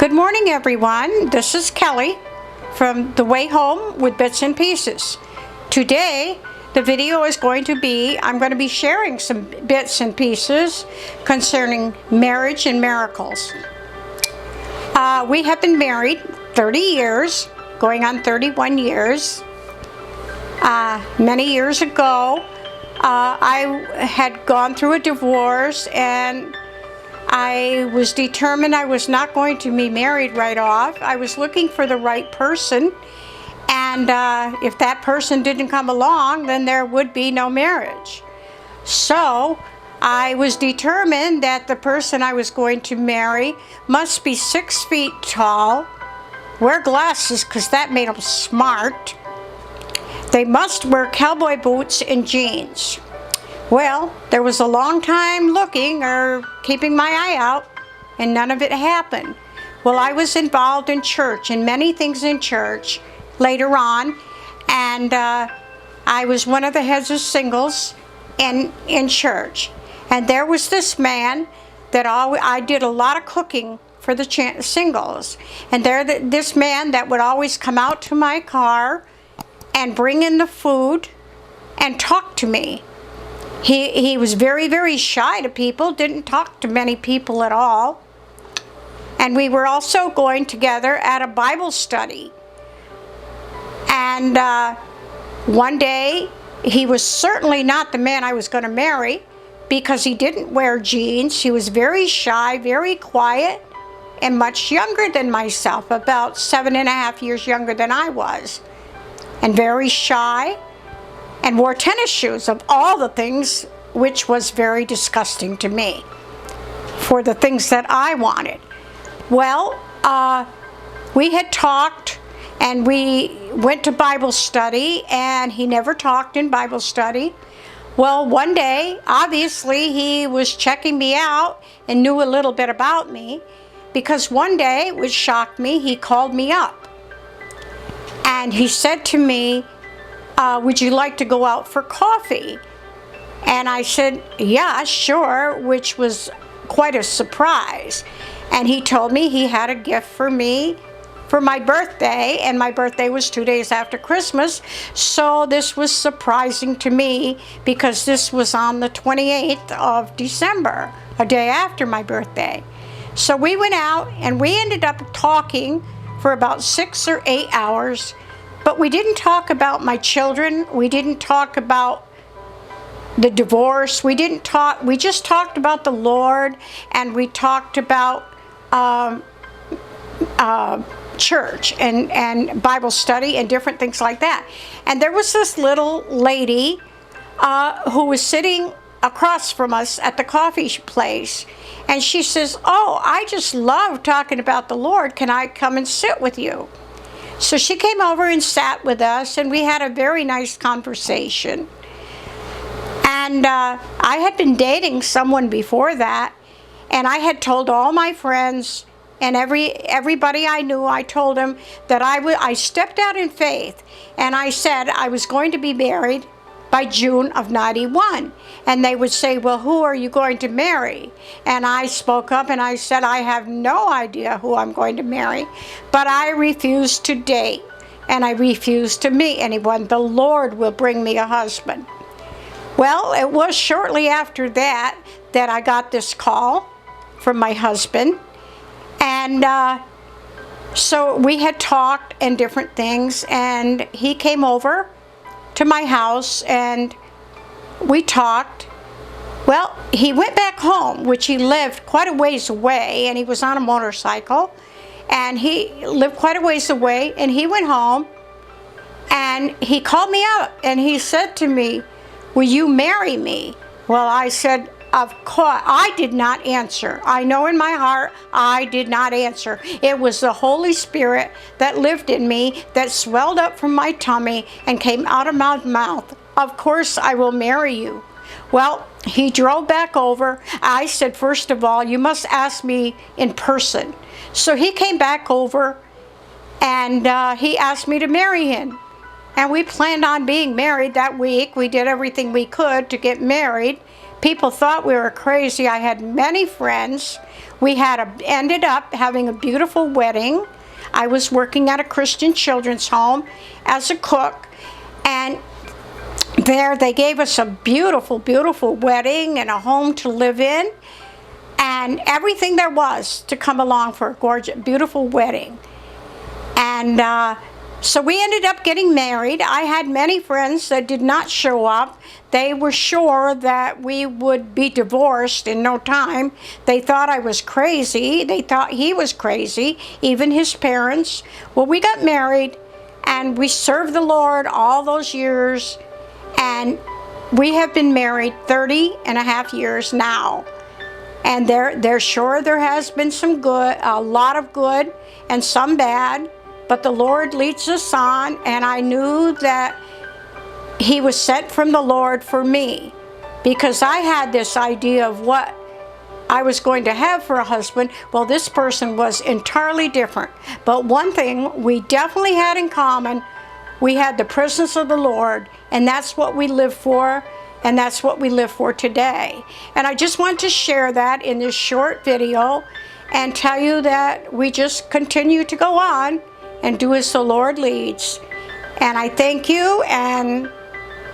Good morning, everyone. This is Kelly from The Way Home with Bits and Pieces. Today, the video is going to be, I'm going to be sharing some bits and pieces concerning marriage and miracles. We have been married 30 years, going on 31 years. Many years ago, I had gone through a divorce, and I was determined I was not going to be married right off. I was looking for the right person, and if that person didn't come along, then there would be no marriage. So I was determined that the person I was going to marry must be 6 feet tall, wear glasses because that made them smart. They must wear cowboy boots and jeans. Well, there was a long time looking or keeping my eye out, and none of it happened. Well, I was involved in church, in many things in church later on, and I was one of the heads of singles in church. And there was this man that I did a lot of cooking for the singles. And this man that would always come out to my car and bring in the food and talk to me. He was very, very shy to people, didn't talk to many people at all. And we were also going together at a Bible study. And one day, he was certainly not the man I was going to marry because he didn't wear jeans. He was very shy, very quiet, and much younger than myself, about 7.5 years younger than I was. And very shy, and wore tennis shoes of all the things, which was very disgusting to me for the things that I wanted. Well, we had talked, and we went to Bible study, and he never talked in Bible study. Well, one day, obviously, he was checking me out and knew a little bit about me, because one day, which shocked me, he called me up. And he said to me, would you like to go out for coffee? And I said, yeah, sure, which was quite a surprise. And he told me he had a gift for me for my birthday, and my birthday was 2 days after Christmas. So this was surprising to me because this was on the 28th of December, a day after my birthday. So we went out and we ended up talking for about 6 or 8 hours. But we didn't talk about my children. We didn't talk about the divorce. We just talked about the Lord, and we talked about church and Bible study and different things like that. And there was this little lady who was sitting across from us at the coffee place, and she says, oh, I just love talking about the Lord. Can I come and sit with you? So she came over and sat with us, and we had a very nice conversation. And I had been dating someone before that, and I had told all my friends and everybody I knew, I told them that I stepped out in faith, and I said I was going to be married by June of '91. And they would say, well, who are you going to marry? And I spoke up and I said, I have no idea who I'm going to marry, but I refuse to date, and I refuse to meet anyone. The Lord will bring me a husband. Well, it was shortly after that I got this call from my husband. And so we had talked and different things, and he came over to my house and we talked. Well, he went back home, which he lived quite a ways away, and he was on a motorcycle, and he lived quite a ways away, and he went home and he called me up and he said to me, will you marry me? Well, I said, of course. I did not answer. I know in my heart I did not answer. It was the Holy Spirit that lived in me that swelled up from my tummy and came out of my mouth. Of course I will marry you. Well, he drove back over. I said, first of all, you must ask me in person. So he came back over, and he asked me to marry him. And we planned on being married that week. We did everything we could to get married, People thought we were crazy. I had many friends. We ended up having a beautiful wedding. I was working at a Christian children's home as a cook, and there they gave us a beautiful, beautiful wedding and a home to live in, and everything there was to come along for a gorgeous, beautiful wedding. And so we ended up getting married. I had many friends that did not show up. They were sure that we would be divorced in no time. They thought I was crazy. They thought he was crazy, even his parents. Well, we got married, and we served the Lord all those years, and we have been married 30 and a half years now. And they're sure there has been some good, a lot of good and some bad, but the Lord leads us on, and I knew that he was sent from the Lord for me, because I had this idea of what I was going to have for a husband. Well, this person was entirely different. But one thing we definitely had in common, we had the presence of the Lord, and that's what we live for, and that's what we live for today. And I just want to share that in this short video and tell you that we just continue to go on and do as the Lord leads. And I thank you, and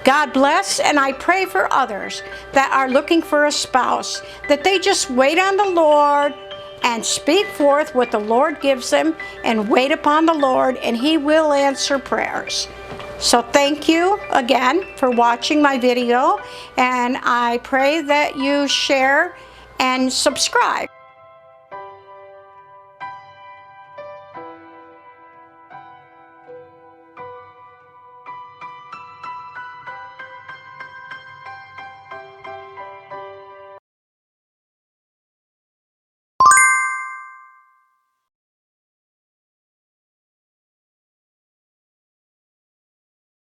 God bless, and I pray for others that are looking for a spouse, that they just wait on the Lord and speak forth what the Lord gives them, and wait upon the Lord, and he will answer prayers. So thank you again for watching my video, and I pray that you share and subscribe.